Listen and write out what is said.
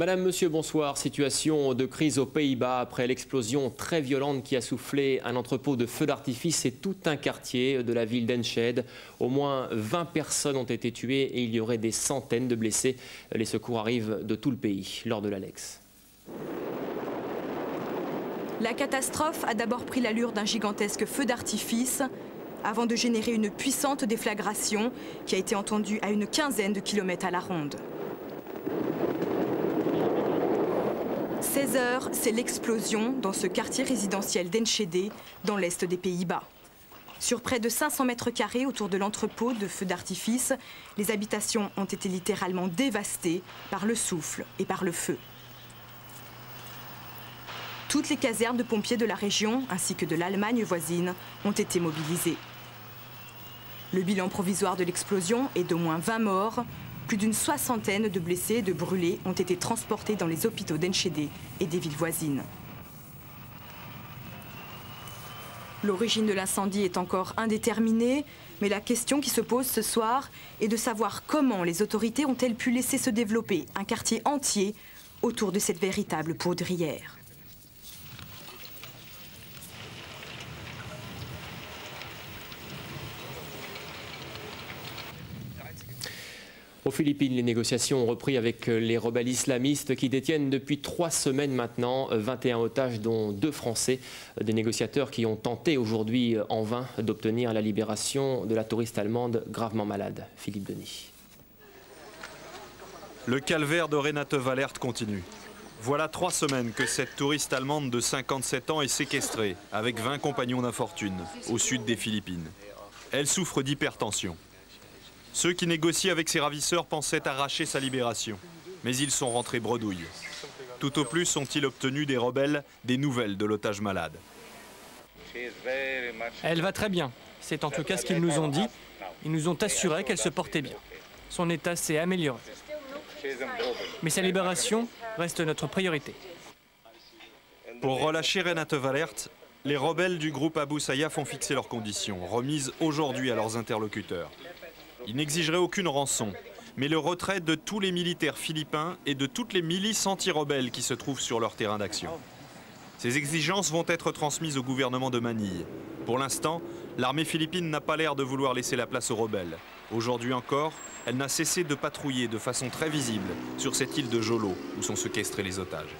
Madame, Monsieur, bonsoir. Situation de crise aux Pays-Bas après l'explosion très violente qui a soufflé un entrepôt de feux d'artifice et tout un quartier de la ville d'Enschede. Au moins 20 personnes ont été tuées et il y aurait des centaines de blessés. Les secours arrivent de tout le pays. Lors de l'Alex. La catastrophe a d'abord pris l'allure d'un gigantesque feu d'artifice avant de générer une puissante déflagration qui a été entendue à une quinzaine de kilomètres à la ronde. 16 heures, c'est l'explosion dans ce quartier résidentiel d'Enschede, dans l'est des Pays-Bas. Sur près de 500 mètres carrés autour de l'entrepôt de feux d'artifice, les habitations ont été littéralement dévastées par le souffle et par le feu. Toutes les casernes de pompiers de la région, ainsi que de l'Allemagne voisine, ont été mobilisées. Le bilan provisoire de l'explosion est d'au moins 20 morts. Plus d'une soixantaine de blessés et de brûlés ont été transportés dans les hôpitaux d'Enschede et des villes voisines. L'origine de l'incendie est encore indéterminée, mais la question qui se pose ce soir est de savoir comment les autorités ont-elles pu laisser se développer un quartier entier autour de cette véritable poudrière. Aux Philippines, les négociations ont repris avec les rebelles islamistes qui détiennent depuis 3 semaines maintenant 21 otages, dont 2 Français. Des négociateurs qui ont tenté aujourd'hui en vain d'obtenir la libération de la touriste allemande gravement malade. Philippe Denis. Le calvaire de Renate Wallert continue. Voilà 3 semaines que cette touriste allemande de 57 ans est séquestrée avec 20 compagnons d'infortune au sud des Philippines. Elle souffre d'hypertension. Ceux qui négocient avec ses ravisseurs pensaient arracher sa libération, mais ils sont rentrés bredouilles. Tout au plus ont-ils obtenu des rebelles des nouvelles de l'otage malade. Elle va très bien, c'est en tout cas ce qu'ils nous ont dit. Ils nous ont assuré qu'elle se portait bien. Son état s'est amélioré. Mais sa libération reste notre priorité. Pour relâcher Renate Wallert, les rebelles du groupe Abu Sayyaf ont fixé leurs conditions, remises aujourd'hui à leurs interlocuteurs. Ils n'exigeraient aucune rançon, mais le retrait de tous les militaires philippins et de toutes les milices anti-rebelles qui se trouvent sur leur terrain d'action. Ces exigences vont être transmises au gouvernement de Manille. Pour l'instant, l'armée philippine n'a pas l'air de vouloir laisser la place aux rebelles. Aujourd'hui encore, elle n'a cessé de patrouiller de façon très visible sur cette île de Jolo où sont séquestrés les otages.